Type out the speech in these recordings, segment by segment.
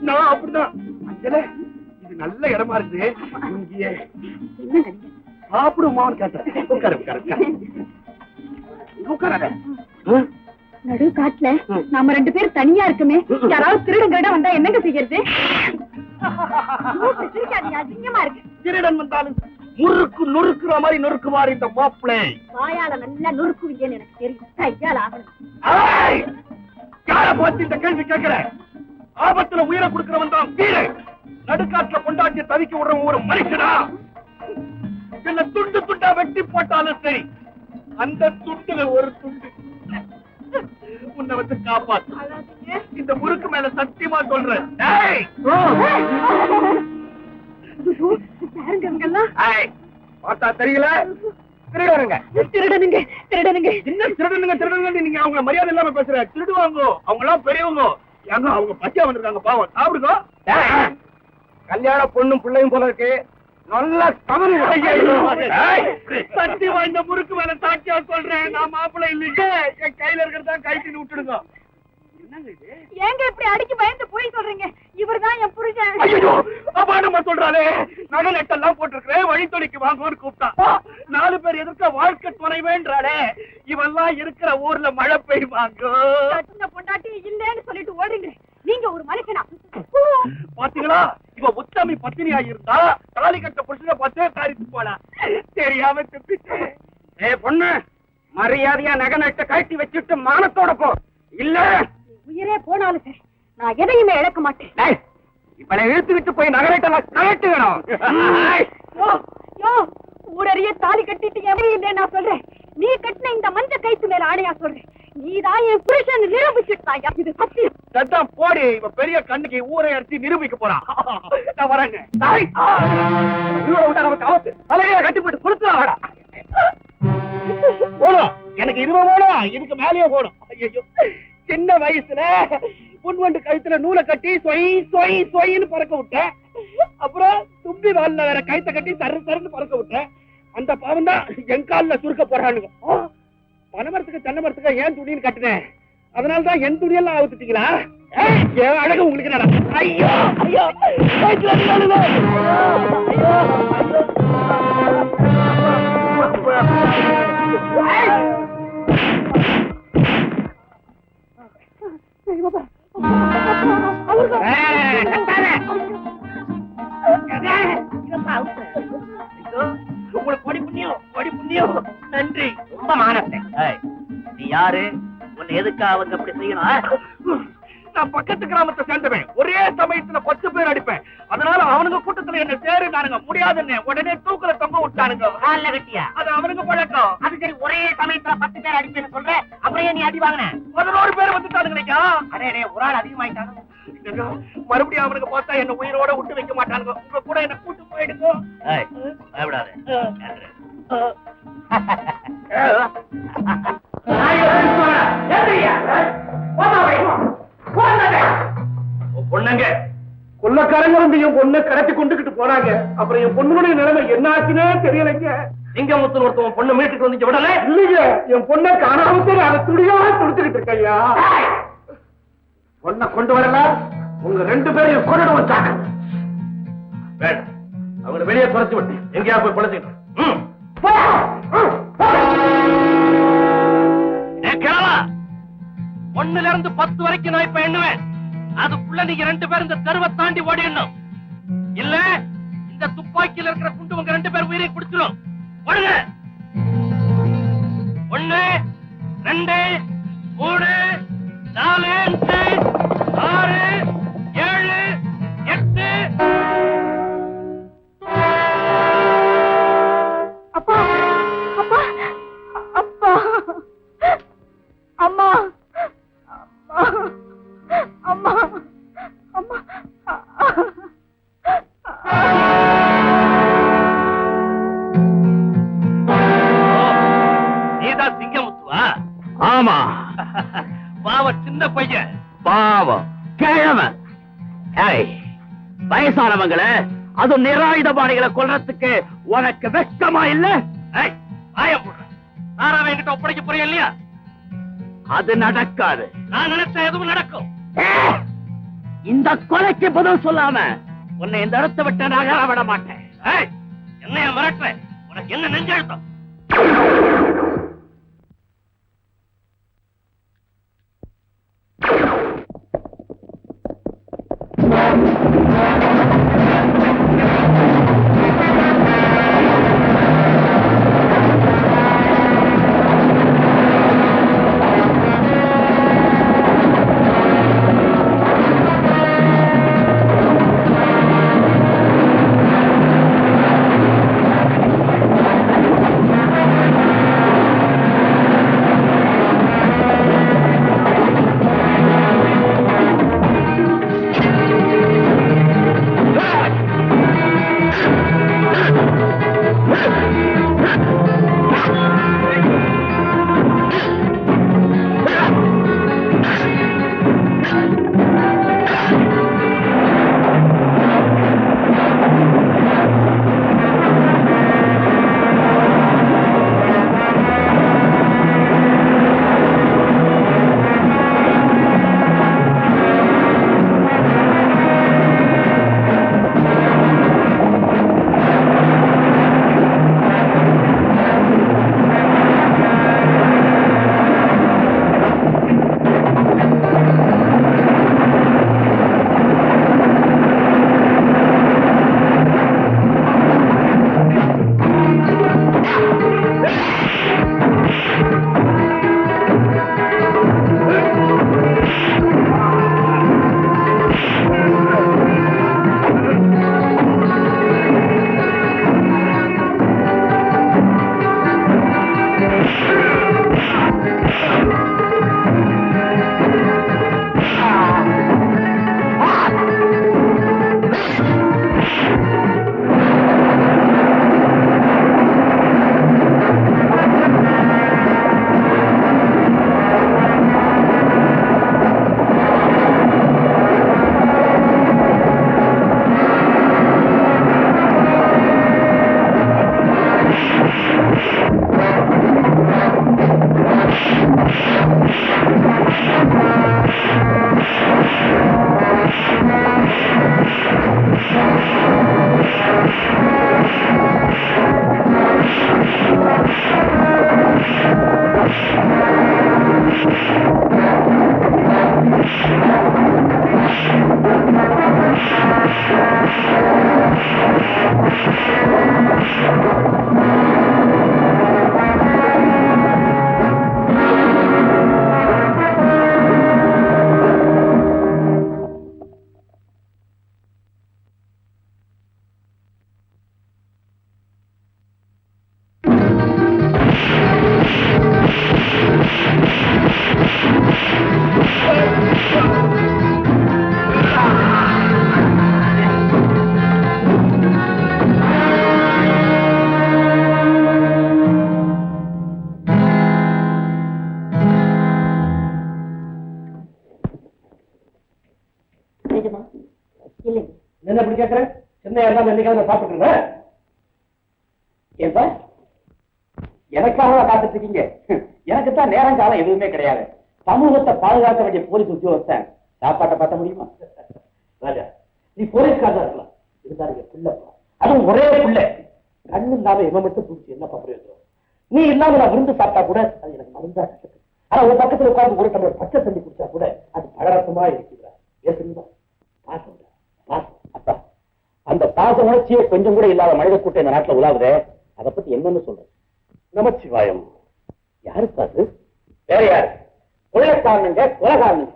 நான் அப்படிதான். அஞ்சல, இது நல்ல இடமா இருக்குது. இங்கே சாப்பிடுமான்னு கேட்டேன். உட்கார. நடு காட்டுல நாம 2 பேர் தனியா இருக்குமே, யாராவது திருடங்கிட்ட வந்தா என்னங்க செய்யறது? அதிகமா இருக்கு. திருடன் வந்தாலும் முறுக்கு நொறுக்குற மாதிரி நொறுக்குவார் இந்த மாப்பிள்ளை. வாயால நல்லா நொறுக்குவீங்கன்னு எனக்கு தெரியும். கையால ஆகணும். யார பார்த்து இந்த கேள்வி கேட்கிற? ஆபத்துல உயிரை கொடுக்கிறவன் தான் வீடு. நடுக்காட்டுல கொண்டாட்டி தவிக்க விடுற ஒரு மனுஷனா? என்ன துண்டு துண்டா வெட்டி போட்டாலும் சரி, அந்த துண்டுல ஒரு துண்டு உன்னை வந்து காப்பாத்து. இந்த முறுக்கு மேல சத்தியமா சொல்றேன். பார்த்தா தெரியல. திருடனுங்க திருடனுங்க திருடனுங்க என்ன திருடனுங்க திருடனுங்க? நீங்க அவங்க மரியாதை இல்லாம பேசுற. திருடுவாங்க, அவங்க எல்லாம் பெரியவங்க. எங்க அவங்க பச்சையா வந்திருக்காங்க, பாவம். சாப்பிடுங்க. கல்யாண பொண்ணும் பிள்ளையும் போல இருக்கு. நல்ல தவறு. சத்தியமா இந்த முறுக்கு மேல சாட்சியா சொல்றேன், நான் மாப்பிள்ளை இல்லைங்க. என் கையில இருக்கிறதா கைத்தின்னு விட்டுடுங்க. ஏங்க இப்படி அடிக்கி பயந்து போய் சொல்றீங்க? இவர்தான் என் புருஷன். ஐயோ, அபானமா சொல்றாளே. நகை நெட்டெல்லாம் போட்டிருக்கிறேன், வழித்தொழிக்கு வாங்குவோன்னு கூப்பிட்டா 4 பேர் எதிர்க்க வாழ்க்கை துணைவேன்றாளே. இவெல்லாம் இருக்கிற ஊர்ல மழை பெய்வாங்க. பொண்டாட்டி இல்லன்னு சொல்லிட்டு ஓடுறீங்க. நீங்க ஒரு மனுஷனா? பாத்தீங்களா, இவ உத்தமி பத்தினியா இருந்தா தாலி கட்ட புருஷனை பார்த்து தாரித்து போனா. தெரியாம தப்பிச்சேன். பொண்ணு, மரியாதையா நகை நட்ட கட்டி வச்சுட்டு மானத்தோட போ. இல்ல உயிரே போனாலும் சரி, நான் எதையுமே இழக்க மாட்டேன். இப்ப இழுத்துக்கிட்டு போய் நகரட்டெல்லாம் கழட்டு வேணும். ஊரறிய தாலி கட்டிட்டு இல்ல நான் சொல்றேன். நீ கட்டின இந்த மஞ்ச கைத்து மேல ஆணையா சொல்றேன். நீதான் என் புருஷன் நிரூபிச்சுட்டாயா. இது சத்தியம். சத்தம் போடி. இப்ப பெரிய கண்ணுக்கு ஊரை அடிச்சு நிரூபிக்க போறான். நான் வரேங்க. தலையில கட்டி போட்டு கொடுத்துடா. போடும், எனக்கு 20 போடும், இதுக்கு மேலேயே போடும். ஐயோ, சின்ன வயசுல புன்வண்டு கழுத்துல நூலை கட்டி சொய் சொய் சொயின்னு பறக்க விட்டேன். அப்புறம் தும்பி வால்ல வேற கைத்த கட்டி சரு சருன்னு பறக்க விட்டேன். அந்த பாவம் தான் என் காலில் சுருக்க போறானுங்க. பனைமரத்துக்கு தென்னை மரத்துக்கு ஏன் துணின்னு கட்டினேன். அதனாலதான் என் துணியெல்லாம் அவுத்துட்டீங்களா? ஏன் அழகு உங்களுக்கு நட. ஐயோ ஐயோ உங்களுக்கு கொடி புண்ணியம் நன்றி. ரொம்ப மானத்தை. நீ யாரு? உன்னை எதுக்கு அவங்க அப்படி செய்யணும்? நான் பக்கத்து கிராமத்தை சேர்ந்தவன். ஒரே சமயத்துல 10 பேர் அடிப்பேன். அதனால அவனுங்க கூட்டத்துல என்ன சேருனானுங்க. முடியாதுன்னு உடனே தூக்குல தொங்க விட்டானுங்க. அது அவனுங்க பழக்கம். அது சரி, ஒரே சமயத்துல 10 பேர் அடிப்பேன்னு சொல்ற, அப்புறம் நீ அடி வாங்கின 11 பேர் வந்துட்டானுங்க. அதே ஒரு ஆள் அதிகமாயிட்டானு. மறுபடியும் அவனுக்கு பார்த்தா என்ன உயிரோட விட்டு வைக்க மாட்டானுங்க. உங்க கூட என்ன கூட்டு போயிடுங்க. பொண்ணுங்க கொள்ளக்காரங்க வந்து என் பொண்ணை கடத்தி கொண்டுகிட்டு போனாங்க. அப்புறம் என் பொண்ணுடைய நிலைமை என்ன ஆச்சுன்னே தெரியலைங்க. சிங்கமுத்து ஒருத்தவன் பொண்ணு மீட்டுக்கு வந்து விடல. இல்லைங்க, என் பொண்ணை காணாம அதை துடியா துடிச்சுக்கிட்டு இருக்கையா. பொண்ணை கொண்டு வரல, உங்க 2 பேரையும் கொண்டு வச்சாங்க. வேண்டாம், அவங்களை வெளியே குறைச்சு விட்டு எங்கேயா போய் குழந்தைங்க. ஒண்ணுல இருந்து 10 வரைக்கும் நான் இப்ப எண்ணுவேன். அதுக்குள்ள நீங்க 2 பேரும் இந்த தெருவை தாண்டி ஓடிடணும். இல்ல இந்த துப்பாக்கியில இருக்கிற குண்டு உங்க 2 பேர் உயிரை குடிச்சிடும். ஓடுங்க. 1 2 3 4 5 6 7 8. அப்பா அப்பா அப்பா அம்மா அம்மா அம்மா நீதான் சிங்கமுத்துவா? ஆமா. பாவம் சின்ன பையன். பாவம் கிழவன். வயசானவங்களை, அது நிராயுதபாணிகளை கொல்றதுக்கு உனக்கு வெட்கமா இல்ல? ஆயம் போடுற நாராவ என்கிட்ட ஒப்படைக்க போறியா இல்லையா? அது நடக்காது. நான் நினைச்ச எதுவும் நடக்கும். இந்த கொலைக்கு பதில் சொல்லாம உன்னை இந்த இடத்தை விட்டு நகர விட மாட்டேன். என்னைய மிரட்டுற? உனக்கு என்ன நெஞ்செழுத்தம்? என்ன இப்படி கேட்கிற? சின்னையா இருந்தா என்னைக்காவது சாப்பிட்டு ஏன்பா எனக்காக காத்துட்டு இருக்கீங்க? எனக்கு தான் நேரம் காலம் எதுவுமே கிடையாது. சமூகத்தை பாதுகாக்க வேண்டிய போலீஸ் உத்தியோகஸ்தன் சாப்பாட்டை பார்த்த முடியுமா? ராஜா, நீ போலீஸ்காரா இருக்கலாம், இருந்தாலும் பிள்ளைப்பா, அதுவும் ஒரே பிள்ளை. கண்ணு இல்லாம இவன் மட்டும் பிடிச்சி என்னப்பா பிரயோஜனம்? நீ இல்லாம நான் விருந்து சாப்பிட்டா கூட அது எனக்கு மருந்தா கட்டுது. ஆனா ஒரு பக்கத்துல உட்கார்ந்து ஒரு டம்ளர் பச்சை தண்ணி குடிச்சா கூட அது பழரசமா இருக்கிறா. ஏசுங்களா? பாசம் பாசம். அப்பா, அந்த பாச உணர்ச்சியே கொஞ்சம் கூட இல்லாத மனித கூட்டம் இந்த நாட்டுல உலாவுதே, அதை பத்தி என்னன்னு சொல்றேன்? நமச்சிவாயம். யாருக்கு அது? வேற யாரு? கொள்ளைக்காரனுங்க, கொலைகாரனுங்க.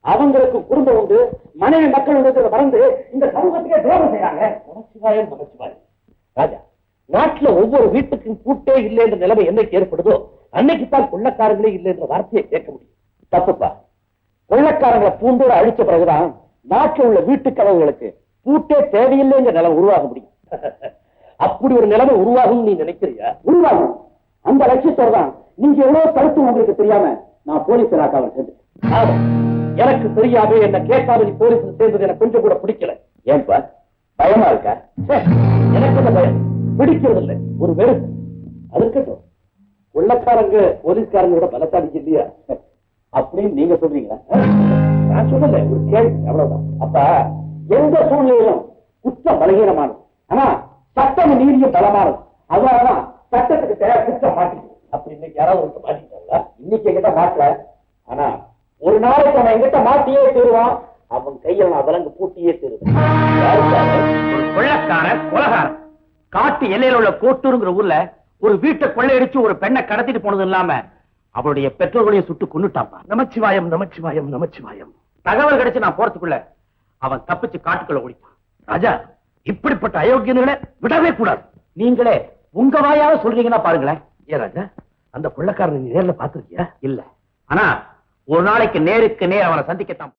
அவங்களுக்கு குடும்பம் உண்டு, மனைவி மக்கள் உண்டு மறந்து இந்த சமூகத்துக்கே துரோகம் செய்யறாங்க. நமச்சிவாயம் நமச்சிவாயம். ராஜா, நாட்டுல ஒவ்வொரு வீட்டுக்கும் பூட்டே இல்லை என்ற நிலைமை என்னைக்கு ஏற்படுதோ அன்னைக்குத்தான் கொள்ளைக்காரங்களே இல்லை என்ற வார்த்தையை கேட்க முடியும். தப்புப்பா. கொள்ளைக்காரங்களை பூண்டோட அழிச்ச பிறகுதான் நாட்டில் உள்ள வீட்டு கதவுகளுக்கு பூட்டே தேவையில்லை என்ற நிலைமை உருவாக முடியும். அப்படி ஒரு நிலைமை உருவாகும் நீ நினைக்கிறியா? உருவாகும். அந்த லட்சியத்தோடு தான் நீங்க எவ்வளவு கருத்து உங்களுக்கு தெரியாம நான் போலீஸ் இலாக்காவில் சேர்ந்தேன். எனக்கு தெரியாம என்ன கேட்காம நீ போலீஸ் சேர்ந்தது எனக்கு கொஞ்சம் கூட பிடிக்கல. ஏன்பா, பயமா இருக்கா? எனக்கு அந்த பயம் பிடிக்கிறது இல்லை, ஒரு வெறுப்பு. அது இருக்கட்டும், கொள்ளைக்காரங்க போலீஸ்காரங்களோட பலத்தாடி இல்லையா? அப்படின்னு நீங்க சொல்றீங்களா? நான் சொல்லல, ஒரு கேள்வி, அவ்வளவுதான். அப்ப எந்த சூழ்நிலையிலும் குற்றம் பலகீனமானது, ஆனா சட்டம் நீதியும் பலமானது. அதனாலதான் சட்டத்துக்கு தேவை குற்றம் மாட்டி. அப்படி இன்னைக்கு யாராவது ஒருத்தர் மாட்டிட்டாங்களா? இன்னைக்கு என்கிட்ட மாட்டல, ஆனா ஒரு நாளைக்கு அவன் என்கிட்ட மாட்டியே தீருவான். அவன் கையில் நான் விலங்கு பூட்டியே தீருவேன். ஒரு கொள்ளக்கார கொலகாரன் காட்டு எல்லையில உள்ள கோட்டூருங்கிற ஊர்ல ஒரு வீட்டை கொள்ளையடிச்சு ஒரு பெண்ணை கடத்திட்டு போனது இல்லாம அவருடைய பெற்றோர்களையும் சுட்டு கொன்னுட்டான். நமச்சிவாயம் நமச்சிவாயம் நமச்சிவாயம். தகவல் கிடைச்சு நான் போறதுக்குள்ள அவன் தப்பிச்சு காட்டுக்குள்ள ஓடிட்டான். ராஜா, இப்படிப்பட்ட அயோக்கியர்களை விடவே கூடாது. நீங்களே உங்க வாயாவது சொல்றீங்கன்னா பாருங்களேன். ஏன் ராஜா, அந்த கொள்ளக்காரனை நீ நேர்ல பாத்துருக்கியா? இல்ல, ஆனா ஒரு நாளைக்கு நேருக்கு நேர் அவனை சந்திக்கத்தான்